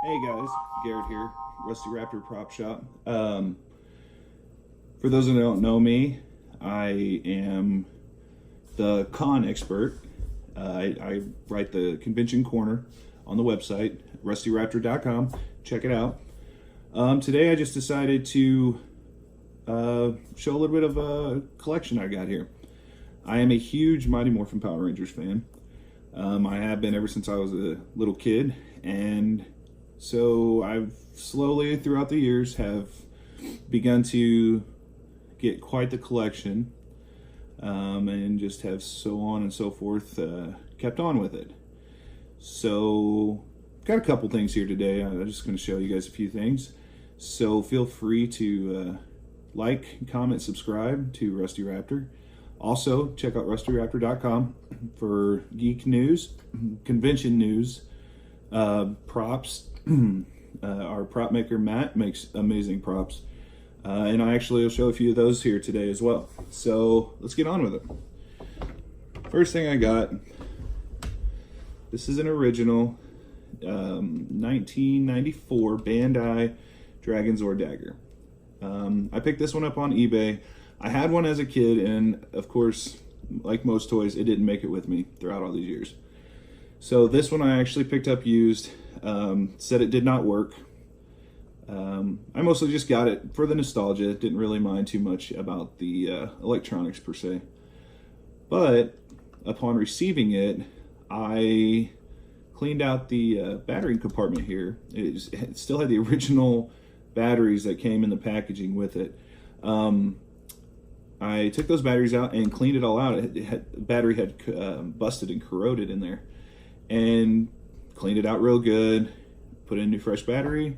Hey guys, Garrett here, Rusty Raptor Prop Shop. For those who don't know me, I am the con expert. I write the convention corner on the website, rustyraptor.com. Check it out. Today I just decided to show a little bit of a collection I got here. I am a huge Mighty Morphin Power Rangers fan. I have been ever since I was a little kid, and so I've slowly throughout the years have begun to get quite the collection, and just have so on and so forth, kept on with it. So got a couple things here today. I'm just going to show you guys a few things. So feel free to like, comment, subscribe to Rusty Raptor. Also, check out rustyraptor.com for geek news, convention news, props. Our prop maker Matt makes amazing props, and I actually will show a few of those here today as well. So let's get on with it. First thing I got, this is an original 1994 Bandai Dragon Zord dagger. I picked this one up on eBay. I had one as a kid, and of course, like most toys, it didn't make it with me throughout all these years. So this one I actually picked up used. Said it did not work. I mostly just got it for the nostalgia. Didn't really mind too much about the electronics per se. But upon receiving it, I cleaned out the battery compartment here. It still had the original batteries that came in the packaging with it. I took those batteries out and cleaned it all out. The battery had busted and corroded in there, and cleaned it out real good, put in a new fresh battery,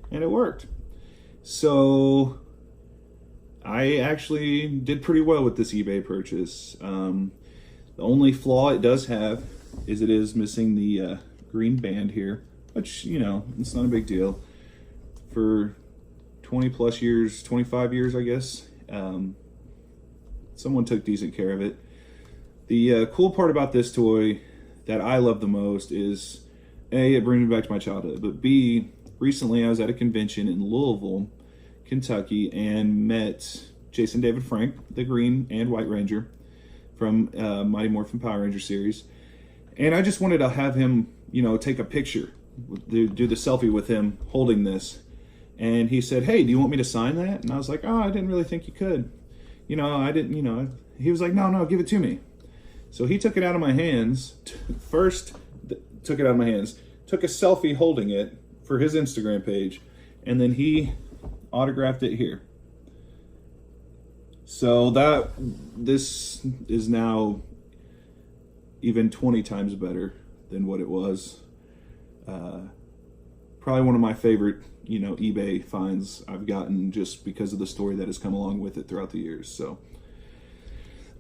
and it worked. So I actually did pretty well with this eBay purchase. The only flaw it does have is it is missing the green band here, which, you know, it's not a big deal. For 20 plus years, 25 years, I guess, someone took decent care of it. The cool part about this toy that I love the most is A, it brings me back to my childhood, but B, recently I was at a convention in Louisville, Kentucky, and met Jason David Frank, the Green and White Ranger from Mighty Morphin Power Ranger series. And I just wanted to have him, you know, take a picture, do the selfie with him holding this. And he said, "Hey, do you want me to sign that?" And I was like, "Oh, I didn't really think you could. You know, I didn't, you know." He was like, No, give it to me." So he took it out of my hands. First, took it out of my hands, took a selfie holding it for his Instagram page, and then he autographed it here. So this is now even 20 times better than what it was. Probably one of my favorite, you know, eBay finds I've gotten, just because of the story that has come along with it throughout the years. So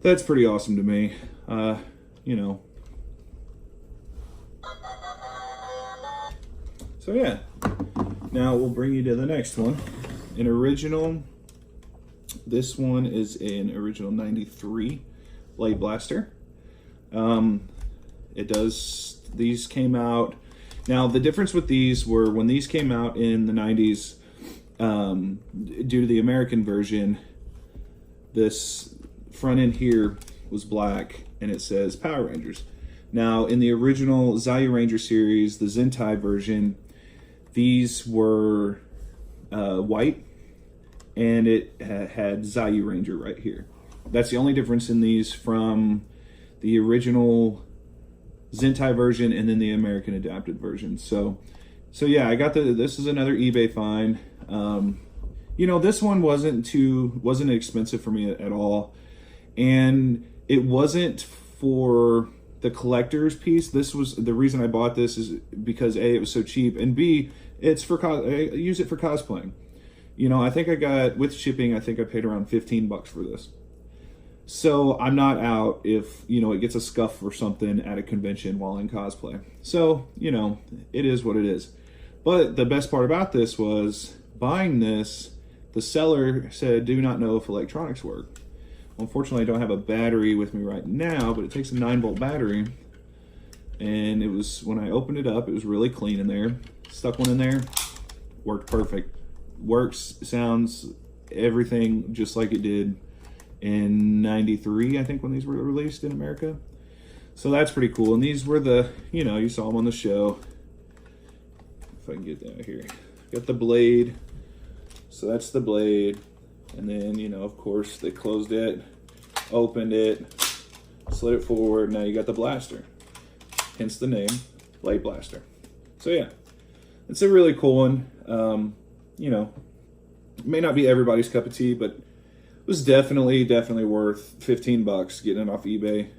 that's pretty awesome to me. You know. So yeah. Now we'll bring you to the next one. An original. This one is an original 93 Blade Blaster. These came out. Now, the difference with these were when these came out in the 90s, due to the American version, this front end here was black and it says Power Rangers. Now, in the original Zayu Ranger series, the Zentai version, these were white, and it had Zayu Ranger right here. That's the only difference in these from the original Zentai version and then the American adapted version. So yeah, I got this is another eBay find. You know, this one wasn't expensive for me at all, and it wasn't for the collector's piece. This was the reason I bought this, is because A, it was so cheap, and B, it's for I use it for cosplaying. You know, I think I got, with shipping, I think I paid around $15 for this. So I'm not out if, you know, it gets a scuff or something at a convention while in cosplay. So, you know, it is what it is. But the best part about this was buying this, the seller said, "Do not know if electronics work." Unfortunately, I don't have a battery with me right now, but it takes a 9-volt battery. And it was, when I opened it up, it was really clean in there. Stuck one in there, worked perfect. Works, sounds, everything just like it did in 93, I think, when these were released in America. So that's pretty cool. And these were the, you know, you saw them on the show. If I can get that here. Got the blade. So that's the blade. And then, you know, of course, they closed it, opened it, slid it forward. Now you got the blaster. Hence the name, Blade Blaster. So yeah, it's a really cool one. You know, it may not be everybody's cup of tea, but it was definitely worth $15 getting it off eBay.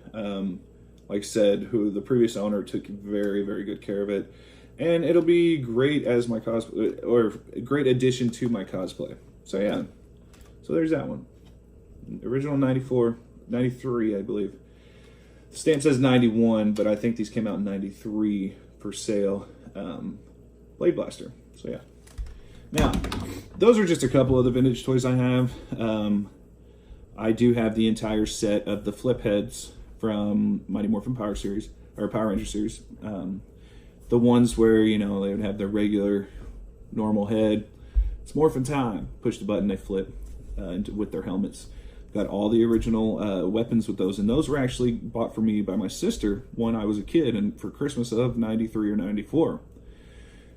Like I said, the previous owner took very good care of it. And it'll be great as my cosplay, or a great addition to my cosplay. So yeah. So there's that one. Original 94, 93, I believe. The stamp says 91, but I think these came out in 93 for sale. Blade Blaster. So yeah. Now, those are just a couple of the vintage toys I have. I do have the entire set of the flip heads from Mighty Morphin Power series, or Power Ranger series. The ones where, you know, they would have their regular, normal head. It's morphin' time. Push the button, they flip with their helmets. Got all the original weapons with those, and those were actually bought for me by my sister when I was a kid, and for Christmas of 93 or 94.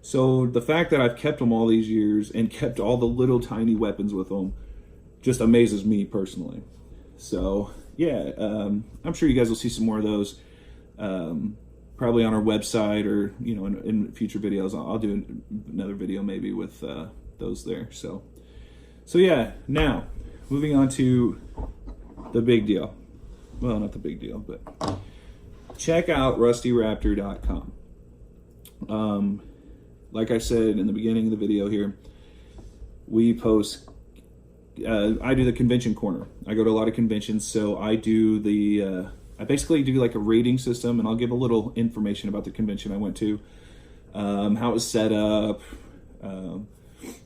So the fact that I've kept them all these years and kept all the little tiny weapons with them just amazes me personally. So yeah, I'm sure you guys will see some more of those. Probably on our website, or, you know, in future videos. I'll do another video maybe with those there. So yeah, now moving on to the big deal. Well, not the big deal, but check out rustyraptor.com. Like I said in the beginning of the video here, we post, I do the convention corner. I go to a lot of conventions, so I do the, I basically do like a rating system, and I'll give a little information about the convention I went to, how it was set up,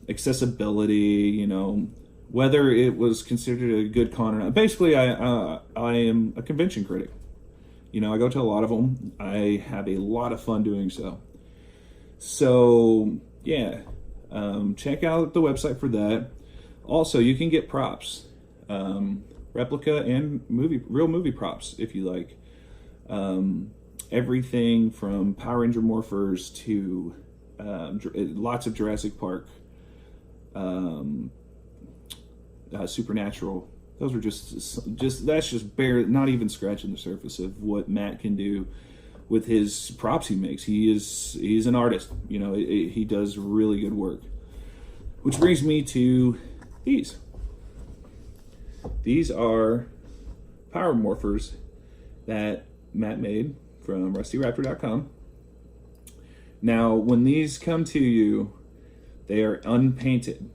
accessibility, you know, whether it was considered a good con or not. Basically, I am a convention critic. You know, I go to a lot of them. I have a lot of fun doing so. So yeah, check out the website for that. Also, you can get props. Replica and real movie props if you like. Everything from Power Ranger morphers to lots of Jurassic Park, Supernatural. Those are just that's just bare, not even scratching the surface of what Matt can do with his props he makes. He's an artist, you know. He does really good work. Which brings me to these. These are power morphers that Matt made from rustyraptor.com. Now, when these come to you, they are unpainted.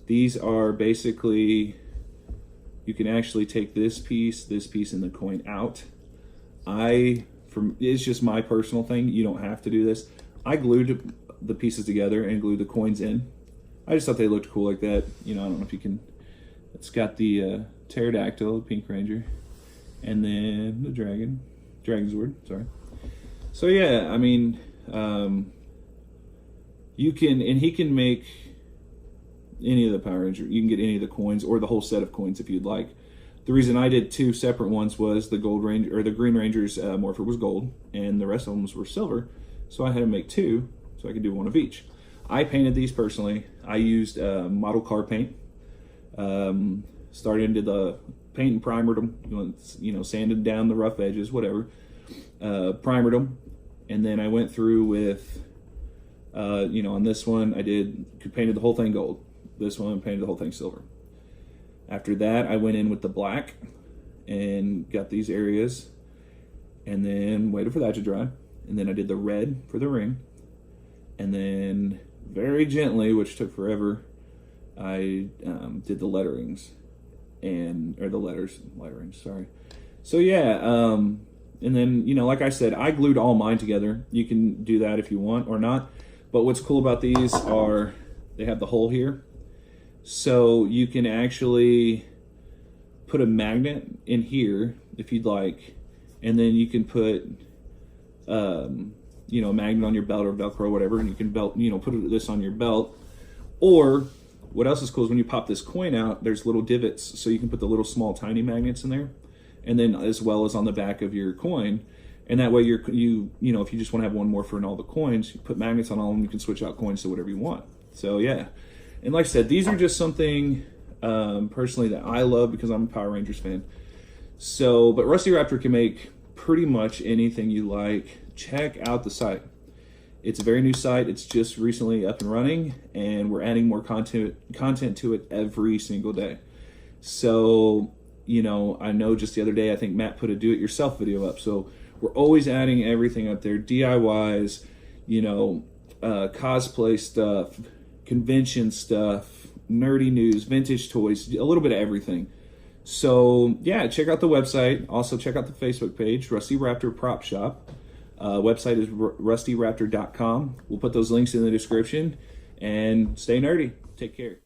These are basically, you can actually take this piece, and the coin out. It's just my personal thing. You don't have to do this. I glued the pieces together and glued the coins in. I just thought they looked cool like that. You know, I don't know if you can. It's got the pterodactyl, the Pink Ranger, and then the dragon's word. Sorry. So yeah, I mean, you can, and he can make any of the Power Ranger. You can get any of the coins or the whole set of coins if you'd like. The reason I did two separate ones was the Gold Ranger, or the Green Ranger's morpher was gold, and the rest of them were silver. So I had to make two, so I could do one of each. I painted these personally. I used model car paint. Started into the paint and primered them. You know, sanded down the rough edges, whatever. Primered them, and then I went through with, you know, on this one I painted the whole thing gold. This one painted the whole thing silver. After that, I went in with the black and got these areas, and then waited for that to dry. And then I did the red for the ring, and then very gently, which took forever, I did the letterings or the letterings. Sorry. So yeah, and then, you know, like I said, I glued all mine together. You can do that if you want or not. But what's cool about these are they have the hole here. So you can actually put a magnet in here if you'd like, and then you can put you know, a magnet on your belt or Velcro or whatever, and you can put this on your belt. Or what else is cool is when you pop this coin out, there's little divots, so you can put the little small tiny magnets in there, and then as well as on the back of your coin. And that way you know, if you just want to have one more for all the coins, you put magnets on all of them, you can switch out coins to whatever you want. So yeah, and like I said, these are just something personally that I love because I'm a Power Rangers fan. So, but Rusty Raptor can make pretty much anything you like. Check out the site. It's a very new site. It's just recently up and running, and we're adding more content to it every single day. So, you know, I know just the other day, I think Matt put a do-it-yourself video up. So we're always adding everything up there, DIYs, you know, cosplay stuff, convention stuff, nerdy news, vintage toys, a little bit of everything. So yeah, check out the website. Also check out the Facebook page, Rusty Raptor Prop Shop. Website is rustyraptor.com. We'll put those links in the description, and stay nerdy. Take care.